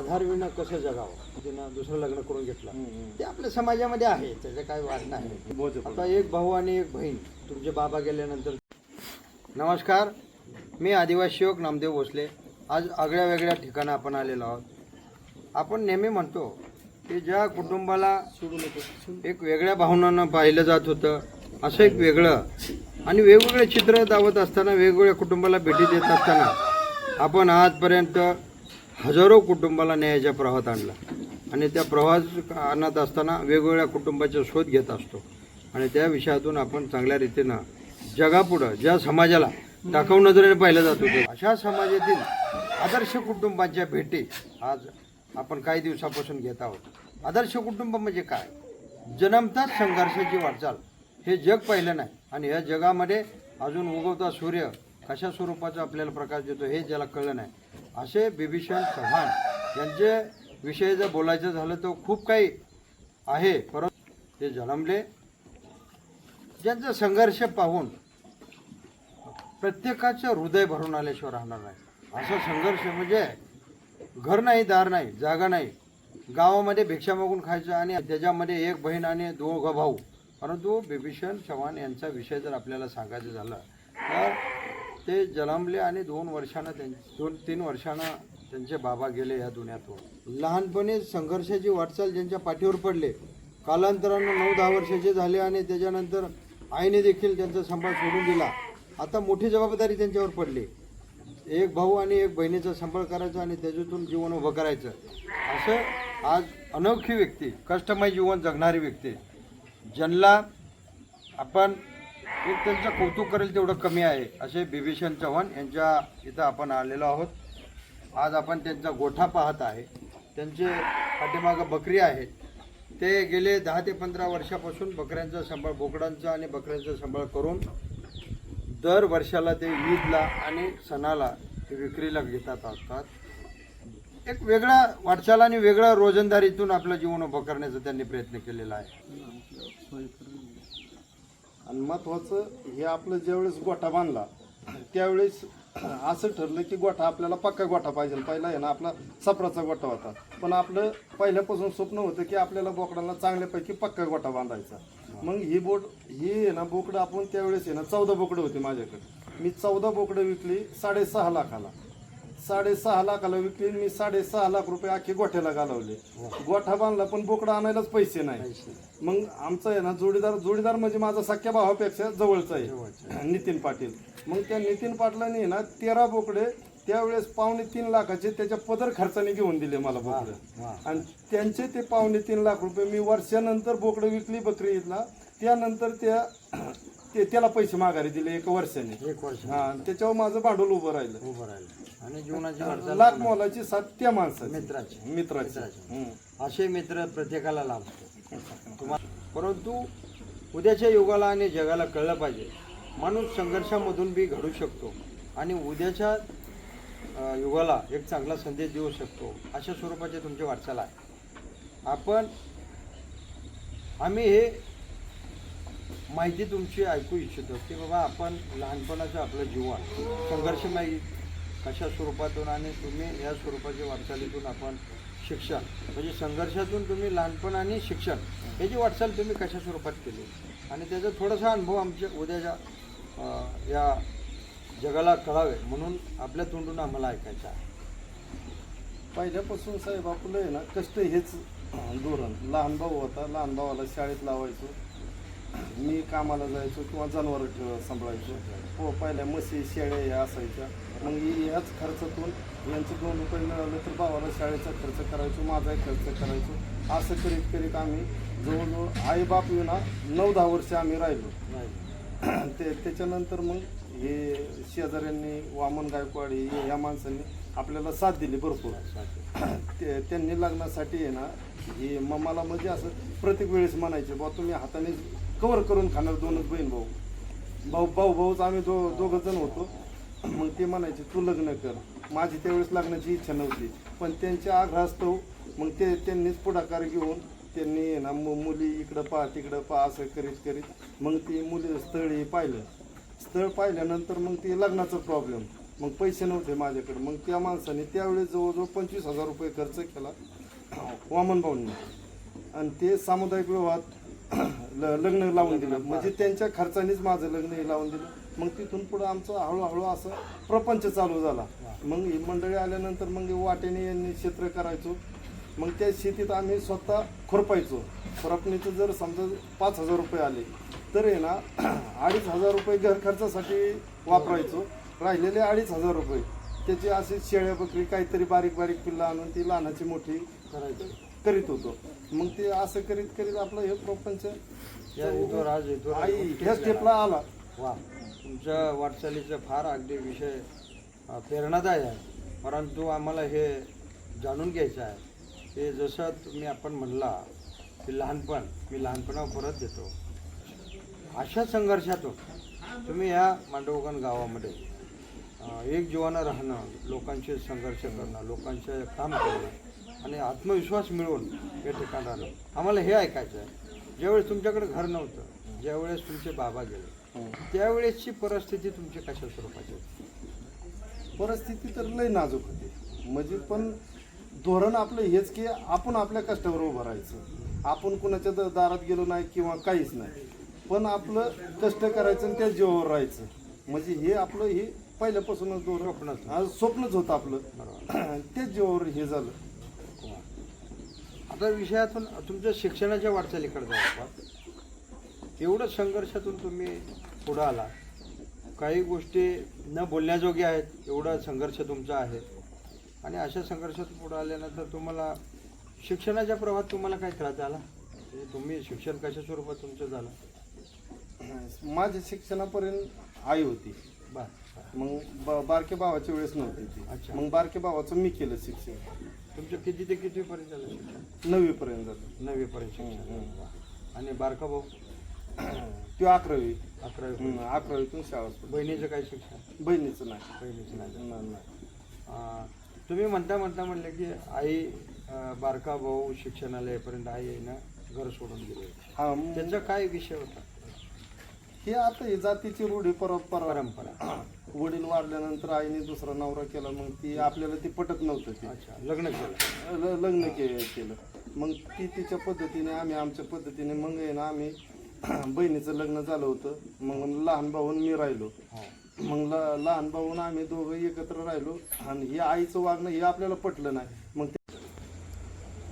आधारविना कसं जगावं, तिनं दुसरं लग्न करून घेतलं ते आपल्या समाजामध्ये आहे, त्याचं काय वाद नाही. आता एक भाऊ आणि एक बहीण, तुमचे बाबा गेल्यानंतर. नमस्कार, मी आदिवासी युवक नामदेव भोसले. आज आगळ्या वेगळ्या ठिकाणी आपण आलेलो आहोत. आपण नेहमी म्हणतो की ज्या कुटुंबाला एक वेगळ्या भावनांना पाहिलं जात होतं, असं एक वेगळं आणि वेगवेगळे चित्र दावत असताना, वेगवेगळ्या कुटुंबाला भेटी देत असताना आपण आजपर्यंत हजारो कुटुंबाला न्यायाच्या प्रवाहात आणला आणि त्या प्रवाहात आणत असताना वेगवेगळ्या कुटुंबाचा शोध घेत असतो आणि त्या विषयातून आपण चांगल्या रीतीनं जगापुढं ज्या समाजाला टाकाऊ नजरेने पाहिलं जात होतं, अशा समाजातील आदर्श कुटुंबाच्या भेटी आज आपण काही दिवसापासून घेत आहोत. आदर्श कुटुंब म्हणजे काय? जन्मताच संघर्षाची वाटचाल हे जग पाहिलं नाही आणि या जगामध्ये अजून उगवता सूर्य कशा स्वरूपाचा आपल्याला प्रकाश देतो हे ज्याला कळलं नाही, असे बिभीषण चव्हाण यांचे विषयी जर बोलायचं झालं तर खूप काही आहे. परंतु ते जन्मले, ज्यांचा संघर्ष पाहून प्रत्येकाचं हृदय भरून आल्याशिवाय राहणार नाही. असा संघर्ष म्हणजे घर नाही, दार नाही, जागा नाही, गावामध्ये भिक्षा मागून खायचं आणि त्याच्यामध्ये एक बहीण आणि दोघं भाऊ. परंतु बिभीषण चव्हाण यांचा विषय जर आपल्याला सांगायचं झालं तर ते जन्मले आणि 2 वर्षानं 2-3 वर्षानं त्यांचे बाबा गेले या दुनियातून. लहानपणी संघर्षाची वाटचाल ज्यांच्या पाठीवर पडले, कालांतरानं 9-10 वर्षाचे झाले आणि त्याच्यानंतर आईने देखील त्यांचा सांभाळ सोडून दिला. आता मोठी जबाबदारी त्यांच्यावर पडली. एक भाऊ आणि एक बहिणीचा सांभाळ करायचा आणि त्याच्यातून जीवन उभं करायचं. असं आज अनोखी व्यक्ती, कष्टमय जीवन जगणारी व्यक्ती, ज्यांना आपण एक त्यांचं कौतुक करेल तेवढं कमी आहे, असे बिभीषण चव्हाण यांच्या इथं आपण आलेलो आहोत. आज आपण त्यांचा गोठा पाहत आहे. त्यांचे पाठीमागं बकरी आहेत. ते गेले 10 ते 15 वर्षापासून बकऱ्यांचा सांभाळ, बोकडांचा आणि बकऱ्यांचा सांभाळ करून दर वर्षाला ते ईदला आणि सणाला ते विक्रीला घेतात असतात. एक वेगळा वाटचाल आणि वेगळा रोजंदारीतून आपलं जीवन उभं करण्याचा त्यांनी प्रयत्न केलेला आहे. आणि महत्त्वाचं हे आपलं ज्यावेळेस गोठा बांधला त्यावेळेस असं ठरलं की गोठा आपल्याला पक्का गोठा पाहिजे. पहिला आहे ना आपला सपराचा गोठा होता, पण आपलं पहिल्यापासून स्वप्न होतं की आपल्याला बोकडांना चांगल्यापैकी पक्का गोठा बांधायचा. मग ही आहे ना बोकडं आपण त्यावेळेस आहे ना 14 बोकडं होती माझ्याकडे. मी 14 बोकडं विकली 6.5 लाखाला. 6.5 लाखाला विकली. मी 6.5 लाख रुपये अख्खे गोठ्याला घालवले. गोठा बांधला पण बोकडं आणायलाच पैसे नाही. मग आमचं आहे ना जोडीदार म्हणजे माझा सख्या भावापेक्षा जवळचा आहे, नितीन पाटील. मग त्या नितीन पाटलांनी ना 13 बोकडे त्यावेळेस 2.25 लाखाचे त्याच्या पदर खर्चाने घेऊन दिले मला बोकडे. आणि त्यांचे ते 2.25 लाख रुपये मी वर्षानंतर बोकडं विकली बकरी ईदला. त्यानंतर त्याला पैसे माघारी दिले 1 वर्षाने. 1 वर्ष हा, त्याच्यावर माझं भांडवल उभं राहिलं आणि जीवनाची लाख मोलाची साथ त्या माणसाची मित्राचे. असे मित्र प्रत्येकाला लाभतो तुम्हाला. परंतु उद्याच्या युगाला आणि जगाला कळलं पाहिजे, माणूस संघर्षामधून बी घडू शकतो आणि उद्याच्या युगाला एक चांगला संदेश देऊ शकतो. अशा स्वरूपाचे तुमची वाटचाल आहे. आम्ही हे माहिती तुमची ऐकू इच्छितो की बाबा आपण लहानपणाचं आपलं जीवन संघर्षमय कशा स्वरूपातून आणि तुम्ही या स्वरूपाच्या वाटचालीतून आपण शिक्षण म्हणजे संघर्षातून तुम्ही लहानपण आणि शिक्षण याची वाटचाल तुम्ही कशा स्वरूपात केली आणि त्याचा थोडासा अनुभव आमच्या उद्याच्या या जगाला कळावे म्हणून आपल्या तोंडून आम्हाला ऐकायचं आहे. पहिल्यापासून साहेब आपलं आहे ना कष्ट हेच धोरण. लहान भाऊ होता, लहान भावाला शाळेत लावायचो, मी कामाला जायचो किंवा जनावरं सांभाळायचो. हो, पहिल्या म्हशी शेळ्या या असायच्या. मग याच खर्चातून यांचं 2 रुपये मिळालं तर भावाला शाळेचा खर्च करायचो, माझाही खर्च करायचो. असं करीत करीत आम्ही जवळजवळ आईबाप विना 9-10 वर्ष आम्ही राहिलो. त्याच्यानंतर मग हे शेजाऱ्यांनी, वामन गायकवाडी या माणसांनी आपल्याला साथ दिली भरपूर. त्यांनी लग्नासाठी आहे ना हे मला म्हणजे असं प्रत्येक वेळेस म्हणायचे, बा तुम्ही हाताने कवर करून खाणार 2च बहीण भाऊच आम्ही दोघं जण होतो. मग ते म्हणायचे तू लग्न कर. माझी त्यावेळेस लग्नाची इच्छा नव्हती, पण त्यांच्या आग्रहास्तव मग त्यांनीच पुढाकार घेऊन त्यांनी ना मुली इकडं पहा तिकडं पहा असं करीत करीत मग ती मुली स्थळ पाहिलं. स्थळ पाहिल्यानंतर मग ती लग्नाचा प्रॉब्लेम. मग पैसे नव्हते माझ्याकडे. मग त्या माणसाने त्यावेळेस जवळजवळ 25,000 रुपये खर्च केला वामन भाऊंनी, आणि ते सामुदायिक विवाहात लग्न लावून दिलं. म्हणजे त्यांच्या खर्चानेच माझं लग्न हे लावून दिलं. मग तिथून पुढं आमचं हळूहळू असं प्रपंच चालू झाला. मग ही मंडळी आल्यानंतर मग वाटेने यांनी क्षेत्र करायचो. मग त्या शेतीत आम्ही स्वतः खुरपायचो. खुरपणीचं जर समजा 5,000 रुपये आले तर आहे ना 2,500 रुपये घर खर्चासाठी वापरायचो. राहिलेले 2,500 रुपये त्याची अशी शेळ्या बकरी काहीतरी बारीक बारीक पिल्लं आणून ती लहानाची मोठी करीत होतो. मग ते असं करीत करीत आपलं हे प्रपंच ह्या स्टेपला आला. वा, तुमच्या वाटचालीचा फार अगदी विषय प्रेरणादायी आहे. परंतु आम्हाला हे जाणून घ्यायचं आहे की जसं तुम्ही आपण म्हणला की लहानपण, मी लहानपणावर परत देतो, अशा संघर्षातून तुम्ही या मांडवगण गावामध्ये एक जीवानं राहणं, लोकांशी संघर्ष करणं, लोकांचे काम करणं आणि आत्मविश्वास मिळवून या ठिकाणी राहणं, आम्हाला हे ऐकायचं आहे. ज्यावेळेस तुमच्याकडे घर नव्हतं, ज्यावेळेस तुमचे बाबा गेले, त्यावेळेसची परिस्थिती तुमची कशा स्वरूपाची होती? परिस्थिती तर लय नाजूक होती. म्हणजे पण धोरण आपलं हेच की आपण आपल्या कष्टावर उभं राहायचं. आपण कुणाच्या दारात गेलो नाही किंवा काहीच नाही, पण आपलं कष्ट करायचं आणि त्या जीवावर राहायचं. म्हणजे हे आपलं हे पहिल्यापासूनच धोरण स्वप्नच होतं आपलं. तेच जीवावर हे झालं. आता विषयातून तुमच्या शिक्षणाच्या वाटचालीकडे जाऊ आपण. एवढं संघर्षातून तुम्ही पुढं आला, काही गोष्टी न बोलण्याजोग्या आहेत, एवढा संघर्ष तुमचा आहे. आणि अशा संघर्षातून पुढे आल्यानंतर तुम्हाला शिक्षणाच्या प्रवाहात तुम्हाला काय त्रास झाला? म्हणजे तुम्ही शिक्षण कशा स्वरूपात तुमचं झालं? माझ्या शिक्षणापर्यंत आई होती. मग बारक्या भावाच्या वेळेस नव्हती ती. अच्छा. मग बारक्या भावाचं मी केलं शिक्षण. तुमचं किती ते कितीपर्यंत झालं शिक्षण? 9वी पर्यंत झालं. 9वी पर्यंत शिक्षण. आणि बारका भाऊ? तो 11वी. 11वी. शाळा सुटली. बहिणीचं काय शिक्षण? बहिणीचं नाही. बहिणीचं नाही. नाही. तुम्ही म्हणता म्हणले की आई, बारका भाऊ शिक्षणाला येईपर्यंत आई येईनं घर सोडून गेले. हा, त्यांचा काय विषय होता? हे आता ही जातीची रूढी परंपरा. वडील वाढल्यानंतर आईने दुसरा नवरा केला. मग ती आपल्याला ती पटत नव्हतं. ते अच्छा, लग्न केलं. लग्न केलं. मग ती तिच्या पद्धतीने, आम्ही आमच्या पद्धतीने. मग आहे ना आम्ही बहिणीचं लग्न झालं होतं. मग लहान भाऊन मी राहिलो. मग लहान भाऊन आम्ही दोघं एकत्र राहिलो. आणि हे आईचं वागणं हे आपल्याला पटलं नाही. मग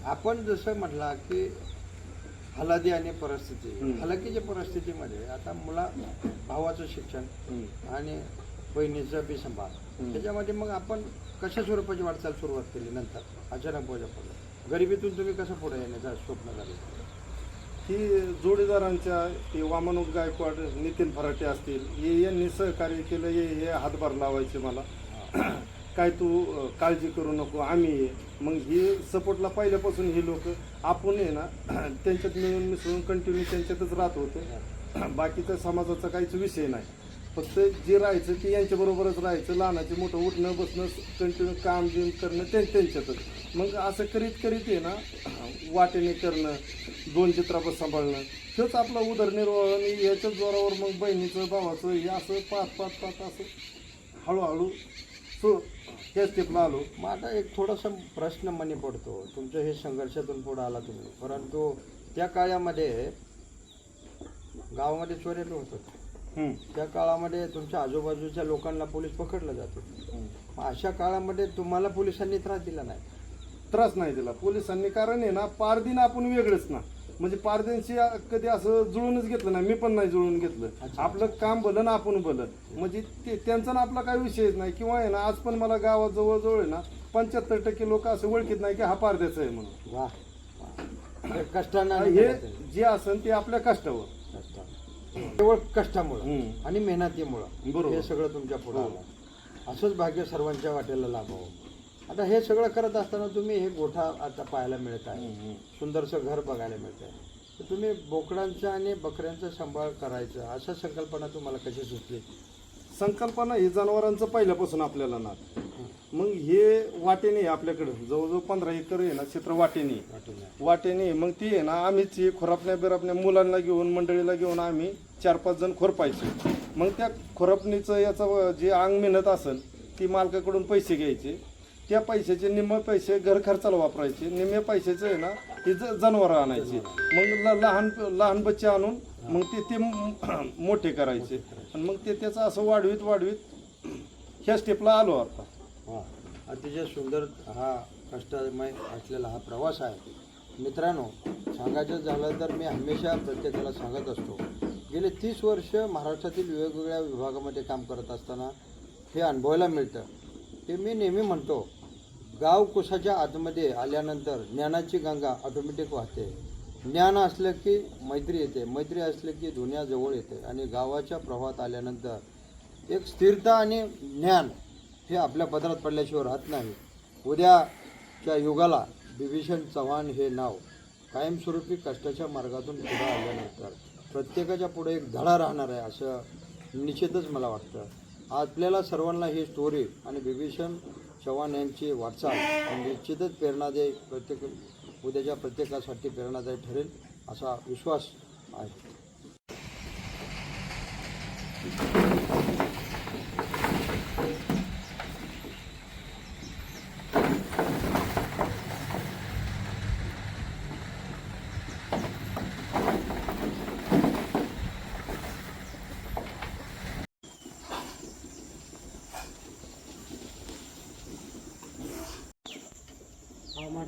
आपण जसं म्हटला की हलादी आणि परिस्थिती, हलाखीच्या परिस्थितीमध्ये आता भावाचं शिक्षण आणि बहिणीचं बी सांभाळ, त्याच्यामध्ये मग आपण कशा स्वरूपाची वाटचाल सुरुवात केली? नंतर अचानक बोजा पडलं, गरिबीतून तुम्ही कसं पुढे येण्याचं स्वप्न झालं? ही जोडीदारांच्या, ते वामन गायकवाड, नितीन फराटे असतील, हे यांनी सहकार्य केलं. हे हातभार लावायचे मला, काय तू काळजी करू नको, आम्ही ये. मग ही सपोर्टला पहिल्यापासून ही लोक आपण आहे ना त्यांच्यात मिळून मिसळून कंटिन्यू त्यांच्यातच राहत होते. बाकीचा समाजाचा काहीच विषय नाही. फक्त जे राहायचं ते यांच्याबरोबरच राहायचं. लहानाचे मोठं उठणं बसणं कंटिन्यू काम बिम करणं त्यांच्यातच. मग असं करीत करीत आहे ना वाटेने करणं, 2 चित्रापत सांभाळणं, हेच आपला उदरनिर्वाह. आणि याच्याच जोरावर मग बहिणीचं भावाचं हे असं पाच असं हळूहळू त्या स्टेपला आलो. मग आता एक थोडासा प्रश्न मनी पडतो. तुमचं हे संघर्षातून पुढे आला तुम्ही, परंतु त्या काळामध्ये गावामध्ये चोऱ्या होत होत्या. त्या काळामध्ये तुमच्या आजूबाजूच्या लोकांना पोलीस पकडलं जात होते. अशा काळामध्ये तुम्हाला पोलिसांनी त्रास दिला नाही? त्रास नाही दिला पोलिसांनी. कारण आहे ना पारदीन आपण वेगळंच ना. म्हणजे पारदीनशी कधी असं जुळूनच घेतलं नाही. मी पण नाही जुळून घेतलं. आपलं काम भलं ना आपण भलं. म्हणजे ते त्यांचा ना आपला काही विषयच नाही. किंवा आहे ना आज पण मला गावात जवळजवळ आहे ना 75% लोक असं ओळखीत नाही की हा पारद्याचा आहे म्हणून. वा, कष्टानं हे जे असेल ते आपल्या कष्टावर, केवळ कष्टामुळं आणि मेहनतीमुळं बरोबर हे सगळं तुमच्या पुढे आलं. असंच भाग्य सर्वांच्या वाटेला लाभावं. आता हे सगळं करत असताना तुम्ही हे गोठा आता पाहायला मिळत आहे, सुंदरसं घर बघायला मिळत आहे, तर तुम्ही बोकडांचा आणि बकऱ्यांचा सांभाळ करायचं अशा संकल्पना तुम्हाला कशी सुचली? संकल्पना ही जनावरांचं पहिल्यापासून आपल्याला ना. मग हे वाटेने आपल्याकडे जवळजवळ 15 एकर आहे ना क्षेत्र वाटेने. मग ती आहे ना आम्हीच खुरापण्या बिरापण्या मुलांना घेऊन, मंडळीला घेऊन आम्ही 4-5 जण खुरपायचो. मग त्या खुरपणीचं याचं जे अंग मेहनत असेल ती मालकाकडून पैसे घ्यायचे, त्या पैशाचे निम्मे पैसे घर खर्चाला वापरायचे, निम्मे पैशाचे आहे ना हे जनावरं आणायचे, मग लहान लहान बच्चे आणून मग ते मोठे करायचे आणि मग त्याचं असं वाढवीत ह्या स्टेपला आलो आता. हां, अतिशय सुंदर हा कष्टमय असलेला हा प्रवास आहे. मित्रांनो, सांगायचं झालं तर मी हमेशा प्रत्येकाला सांगत असतो, गेले 30 वर्ष महाराष्ट्रातील वेगवेगळ्या विभागामध्ये काम करत असताना हे अनुभवायला मिळतं. हे मी नेहमी म्हणतो, गाव कुसाच्या आतमध्ये आल्यानंतर ज्ञानाची गंगा ऑटोमॅटिक वाहते. ज्ञान असलं की मैत्री येते, मैत्री असलं की दुनिया जवळ येते आणि गावाच्या प्रवाहात आल्यानंतर एक स्थिरता आणि ज्ञान हे आपल्या पदरात पडल्याशिवाय राहत नाही. उद्याच्या युगाला बिभीषण चव्हाण हे नाव कायमस्वरूपी कष्टाच्या मार्गातून पुढे आल्यानंतर प्रत्येकाच्या पुढे एक धडा राहणार आहे असं निश्चितच मला वाटतं. आपल्याला सर्वांना ही स्टोरी आणि बिभीषण चव्हाण यांची वाटचाल निश्चितच प्रेरणादायी, उद्याच्या प्रत्येकासाठी प्रेरणादायी ठरेल असा विश्वास आहे. हवामान